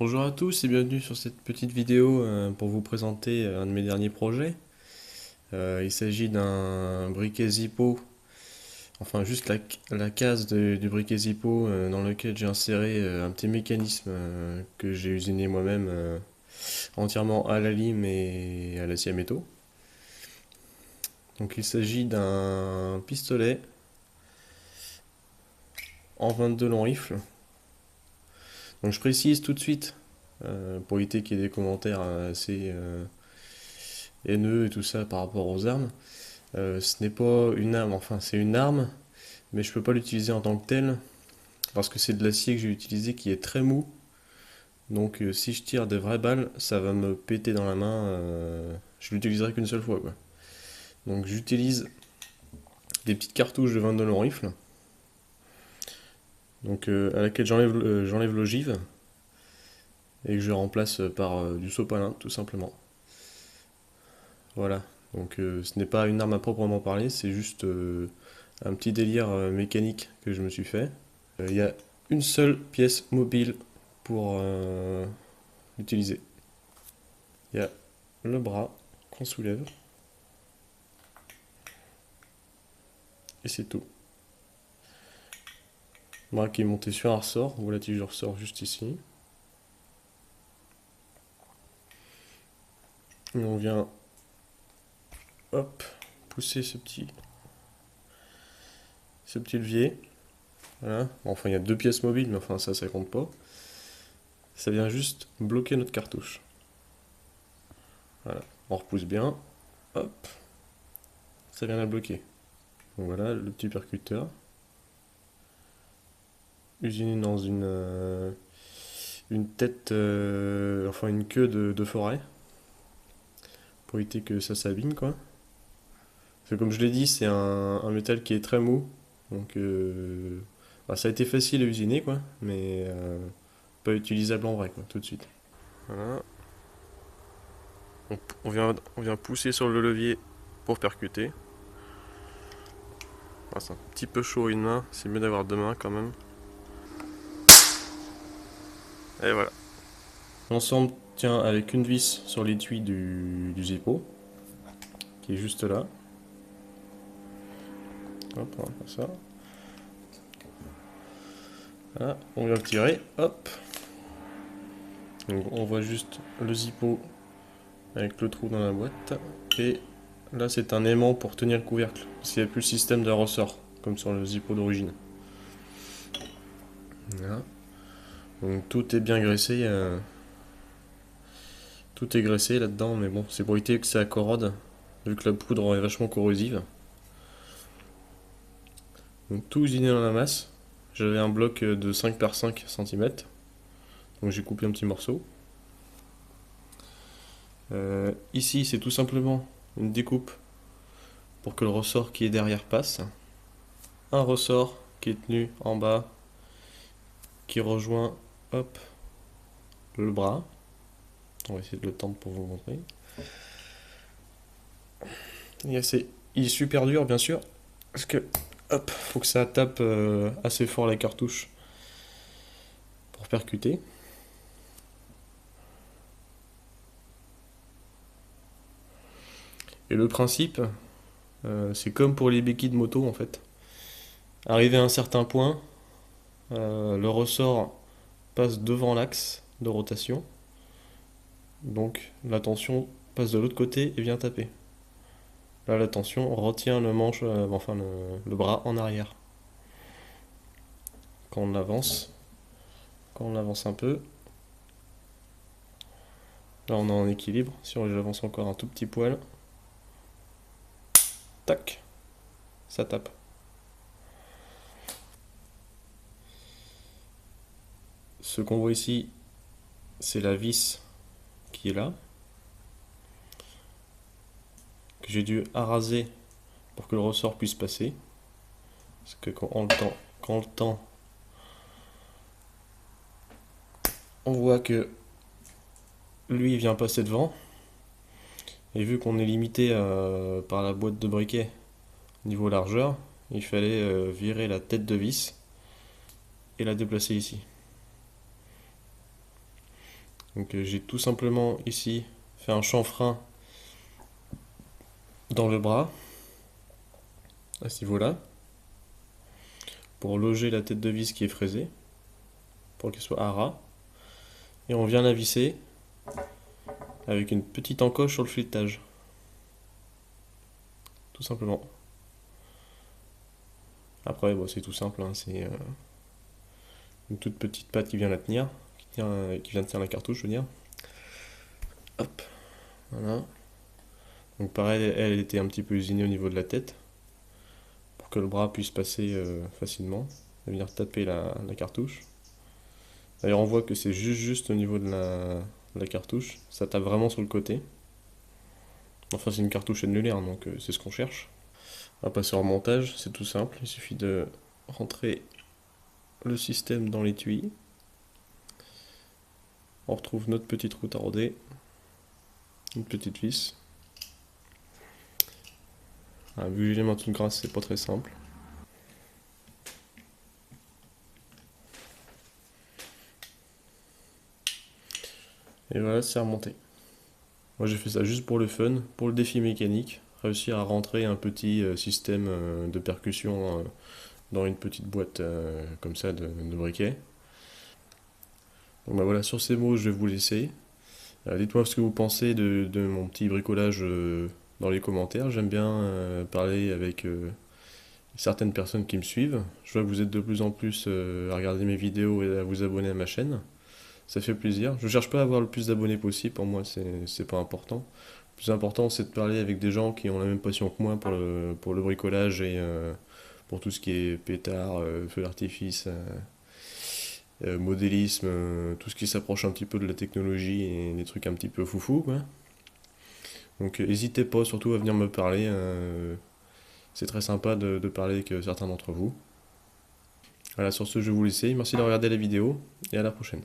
Bonjour à tous et bienvenue sur cette petite vidéo pour vous présenter un de mes derniers projets. Il s'agit d'un briquet Zippo, enfin juste la case du briquet Zippo dans lequel j'ai inséré un petit mécanisme que j'ai usiné moi-même entièrement à la lime et à l'acier à métaux. Donc il s'agit d'un pistolet en 22 long rifle. Donc je précise tout de suite pour éviter qu'il y ait des commentaires assez haineux et tout ça par rapport aux armes. Ce n'est pas une arme, enfin c'est une arme, mais je peux pas l'utiliser en tant que telle, parce que c'est de l'acier que j'ai utilisé qui est très mou. Donc si je tire des vraies balles, ça va me péter dans la main. Je l'utiliserai qu'une seule fois, quoi. Donc j'utilise des petites cartouches de 22 long rifle, donc à laquelle j'enlève l'ogive et que je remplace par du sopalin, tout simplement. Voilà. Donc ce n'est pas une arme à proprement parler, c'est juste un petit délire mécanique que je me suis fait. Il y a une seule pièce mobile pour l'utiliser. Il y a le bras qu'on soulève et c'est tout. Le bras qui est monté sur un ressort, voilà, je ressort juste ici. Et on vient, hop, pousser ce petit levier. Voilà. Enfin, il y a deux pièces mobiles, mais enfin ça compte pas. Ça vient juste bloquer notre cartouche. Voilà. On repousse bien, hop, ça vient la bloquer. Donc voilà le petit percuteur. Usiné dans une tête, enfin une queue de forêt, pour éviter que ça s'abîme, quoi. Parce que comme je l'ai dit, c'est un métal qui est très mou, donc bah, ça a été facile à usiner, quoi, mais pas utilisable en vrai, quoi, tout de suite. Voilà. On vient pousser sur le levier pour percuter. Ah, c'est un petit peu chaud à une main, c'est mieux d'avoir deux mains quand même. Et voilà. L'ensemble tient avec une vis sur l'étui du Zippo, qui est juste là. Hop, on va faire ça. Voilà, on vient le tirer, hop. Donc on voit juste le Zippo avec le trou dans la boîte. Et là c'est un aimant pour tenir le couvercle, parce qu'il n'y a plus le système de ressort, comme sur le Zippo d'origine. Voilà. Donc tout est bien graissé. Tout est graissé là-dedans, mais bon, c'est pour éviter que ça corrode, vu que la poudre est vachement corrosive. Donc tout usiné dans la masse. J'avais un bloc de 5 par 5 cm, donc j'ai coupé un petit morceau. Ici, c'est tout simplement une découpe pour que le ressort qui est derrière passe. Un ressort qui est tenu en bas, qui rejoint, hop, le bras. On va essayer de le tendre pour vous montrer. Il est super dur, bien sûr, parce que, hop, faut que ça tape assez fort la cartouche pour percuter. Et le principe, c'est comme pour les béquilles de moto en fait. Arrivé à un certain point, le ressort passe devant l'axe de rotation, donc la tension passe de l'autre côté et vient taper. Là, la tension retient le manche, enfin le bras en arrière. Quand on avance, quand on avance un peu, là on est en équilibre. Si j'avance encore un tout petit poil, tac, ça tape. Ce qu'on voit ici, c'est la vis qui est là, que j'ai dû araser pour que le ressort puisse passer. Parce que quand on le tend, on voit que lui il vient passer devant. Et vu qu'on est limité par la boîte de briquet niveau largeur, il fallait virer la tête de vis et la déplacer ici. Donc j'ai tout simplement ici fait un chanfrein dans le bras, à ce niveau-là, pour loger la tête de vis qui est fraisée, pour qu'elle soit à ras. Et on vient la visser avec une petite encoche sur le filetage. Tout simplement. Après, bon, c'est tout simple, hein, c'est une toute petite patte qui vient la tenir, qui vient tenir la cartouche, je veux dire. Hop, voilà. Donc pareil, elle était un petit peu usinée au niveau de la tête, pour que le bras puisse passer facilement, et venir taper la cartouche. D'ailleurs, on voit que c'est juste au niveau de la cartouche, ça tape vraiment sur le côté. Enfin, c'est une cartouche annulaire, donc c'est ce qu'on cherche. On va passer en montage, c'est tout simple, il suffit de rentrer le système dans l'étui. On retrouve notre petite roue tordée, une petite vis. Ah, vu que j'ai les mains toutes grasses, c'est pas très simple. Et voilà, c'est remonté. Moi j'ai fait ça juste pour le fun, pour le défi mécanique, réussir à rentrer un petit système de percussion dans une petite boîte comme ça de briquet. Donc bah voilà, sur ces mots, je vais vous laisser. Dites-moi ce que vous pensez de mon petit bricolage dans les commentaires. J'aime bien parler avec certaines personnes qui me suivent. Je vois que vous êtes de plus en plus à regarder mes vidéos et à vous abonner à ma chaîne. Ça fait plaisir. Je cherche pas à avoir le plus d'abonnés possible, pour moi c'est pas important. Le plus important c'est de parler avec des gens qui ont la même passion que moi pour le bricolage et pour tout ce qui est pétard, feu d'artifice, modélisme, tout ce qui s'approche un petit peu de la technologie et des trucs un petit peu foufou, quoi. Donc n'hésitez pas surtout à venir me parler. C'est très sympa de parler avec certains d'entre vous. Voilà, sur ce je vais vous laisser. Merci de regarder la vidéo et à la prochaine.